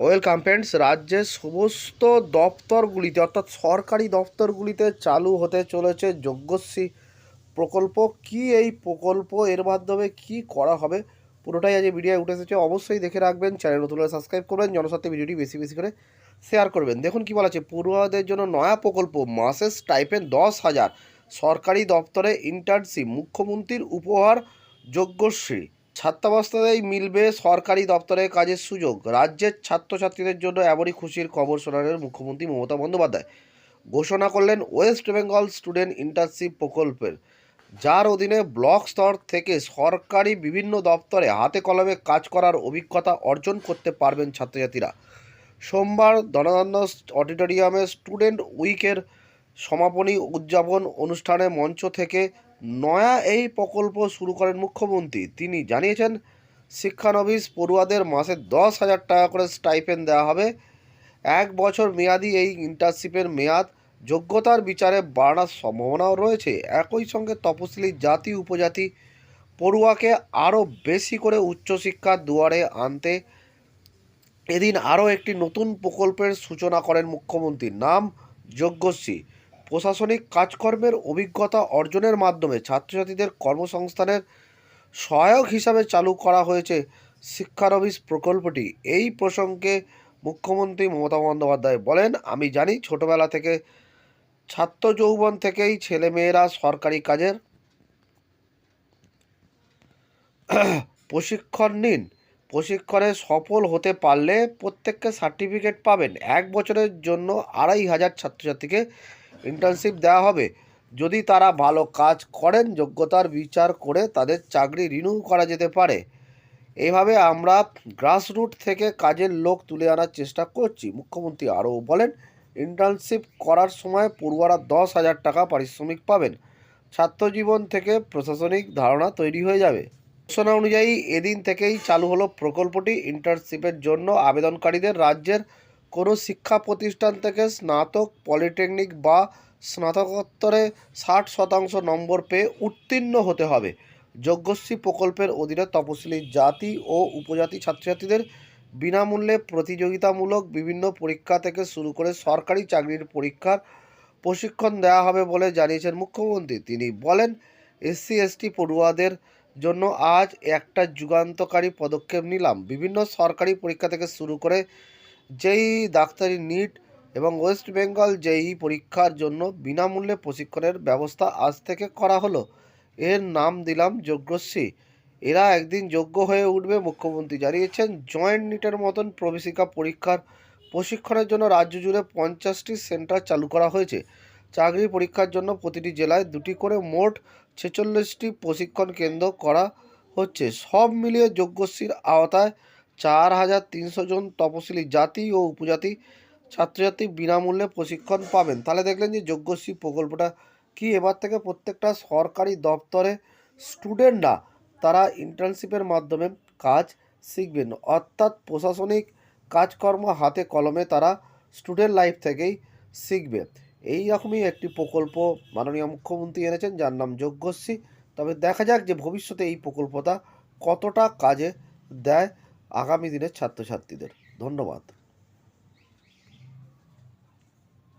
Welcome friends. রাজ্যের সমস্ত দপ্তরগুলিতে অর্থাৎ সরকারি দপ্তরগুলিতে চালু হতে চলেছে যজ্ঞশ্রী প্রকল্প। কি এই প্রকল্প, এর মাধ্যমে কি করা হবে, পুরোটাই আজ এই ভিডিওয় উঠে এসেছে। অবশ্যই দেখে রাখবেন, চ্যানেল নতুন হলে সাবস্ক্রাইব করবেন, জনস্বার্থে ভিডিওটি বেশি বেশি করে শেয়ার করবেন। দেখুন কি বলা আছে, পড়ুয়াদের জন্য নয়া প্রকল্প, মাসের স্টাইপেন্ড 10,000, সরকারি দপ্তরে ইন্টার্নশিপ, মুখ্যমন্ত্রীর উপহার যজ্ঞশ্রী। ছাত্রাবস্থাতেই মিলবে সরকারি দপ্তরে কাজের সুযোগ। রাজ্যের ছাত্রছাত্রীদের জন্য এমনই খুশির খবর শোনালেন মুখ্যমন্ত্রী মমতা বন্দ্যোপাধ্যায়। ঘোষণা করলেন ওয়েস্ট বেঙ্গল স্টুডেন্ট ইন্টার্নশিপ প্রকল্পের, যার অধীনে ব্লক স্তর থেকে সরকারি বিভিন্ন দপ্তরে হাতে কলমে কাজ করার অভিজ্ঞতা অর্জন করতে পারবেন ছাত্রছাত্রীরা। সোমবার ধনানন্দ অডিটোরিয়ামে স্টুডেন্ট উইকের সমাপনী উদযাপন অনুষ্ঠানে মঞ্চ থেকে নয়া এই প্রকল্প শুরু করেন মুখ্যমন্ত্রী। তিনি জানিয়েছেন, শিক্ষানবিশ পড়ুয়াদের মাসে 10,000 টাকা করে স্টাইপেন্ড দেওয়া হবে। 1 বছর মেয়াদি এই ইন্টার্নশিপের মেয়াদ যোগ্যতার বিচারে বাড়ানোর সম্ভাবনাও রয়েছে। একই সঙ্গে তপশিলি জাতি উপজাতি পড়ুয়াকে আরও বেশি করে উচ্চশিক্ষার দুয়ারে আনতে এদিন আরও একটি নতুন প্রকল্পের সূচনা করেন মুখ্যমন্ত্রী। নাম যজ্ঞশ্রী। প্রশাসনিক কাজকর্মের অভিজ্ঞতা অর্জনের মাধ্যমে ছাত্রছাত্রীদের কর্মসংস্থানের সহায়ক হিসাবে চালু করা হয়েছে শিক্ষানবিশ প্রকল্পটি। এই প্রসঙ্গে মুখ্যমন্ত্রী মমতা বন্দ্যোপাধ্যায় বলেন, আমি জানি ছোটবেলা থেকে ছাত্র যৌবন থেকেই ছেলেমেয়েরা সরকারি কাজের প্রশিক্ষণ নিন। প্রশিক্ষণে সফল হতে পারলে প্রত্যেককে সার্টিফিকেট পাবেন। 1 বছরের জন্য 2,500 ছাত্রছাত্রীকে ইন্টার্নশিপ দেওয়া হবে। যদি তারা ভালো কাজ করেন, যোগ্যতার বিচার করে তাদের চাকরি রিনিউ করা যেতে পারে। এইভাবে আমরা গ্রাসরুট থেকে কাজের লোক তুলে আনার চেষ্টা করছি। মুখ্যমন্ত্রী আরও বলেন, ইন্টার্নশিপ করার সময় পড়ুয়ারা 10,000 টাকা পারিশ্রমিক পাবেন। ছাত্রজীবন থেকে প্রশাসনিক ধারণা তৈরি হয়ে যাবে। ঘোষণা অনুযায়ী এদিন থেকেই চালু হলো প্রকল্পটি। ইন্টার্নশিপের জন্য আবেদনকারীদের রাজ্যের কোনো শিক্ষা প্রতিষ্ঠান থেকে স্নাতক, পলিটেকনিক বা স্নাতকোত্তরে 60% নম্বর পেয়ে উত্তীর্ণ হতে হবে। যজ্ঞশ্রী প্রকল্পের অধীনে তপশিলি জাতি ও উপজাতি ছাত্রছাত্রীদের বিনামূল্যে প্রতিযোগিতামূলক বিভিন্ন পরীক্ষা থেকে শুরু করে সরকারি চাকরির পরীক্ষার প্রশিক্ষণ দেওয়া হবে বলে জানিয়েছেন মুখ্যমন্ত্রী। তিনি বলেন, SC/ST পড়ুয়াদের জন্য আজ একটা যুগান্তকারী পদক্ষেপ নিলাম। বিভিন্ন সরকারি পরীক্ষা থেকে শুরু করে JEE, ডাক্তারি, নিট এবং ওয়েস্ট বেঙ্গল JEE পরীক্ষার জন্য বিনামূল্যে প্রশিক্ষণের ব্যবস্থা আজ থেকে করা হলো। এর নাম দিলাম যজ্ঞশ্রী। এরা একদিন যোগ্য হয়ে উঠবে। মুখ্যমন্ত্রী জানিয়েছেন, জয়েন্ট নিটের মতন প্রবেশিকা পরীক্ষার প্রশিক্ষণের জন্য রাজ্য জুড়ে 50টি সেন্টার চালু করা হয়েছে। চাকরি পরীক্ষার জন্য প্রতিটি জেলায় 2টি করে মোট 46টি প্রশিক্ষণ কেন্দ্র করা হচ্ছে। সব মিলিয়ে যজ্ঞশ্রীর আওতায় 4,300 জন তপশিলি জাতি ও উপজাতি ছাত্রছাত্রী বিনামূল্যে প্রশিক্ষণ পাবেন। তাহলে দেখলেন যে যজ্ঞশ্রী প্রকল্পটা কি, এবার থেকে প্রত্যেকটা সরকারি দপ্তরে স্টুডেন্টরা তারা ইন্টার্নশিপের মাধ্যমে কাজ শিখবেন, অর্থাৎ প্রশাসনিক কাজকর্ম হাতে কলমে তারা স্টুডেন্ট লাইফ থেকেই শিখবে। এই রকমই একটি প্রকল্প মাননীয় মুখ্যমন্ত্রী এনেছেন, যার নাম যজ্ঞশ্রী। তবে দেখা যাক যে ভবিষ্যতে এই প্রকল্পটা কতটা কাজে দেয় আগামী দিনের ছাত্রছাত্রীদের। ধন্যবাদ।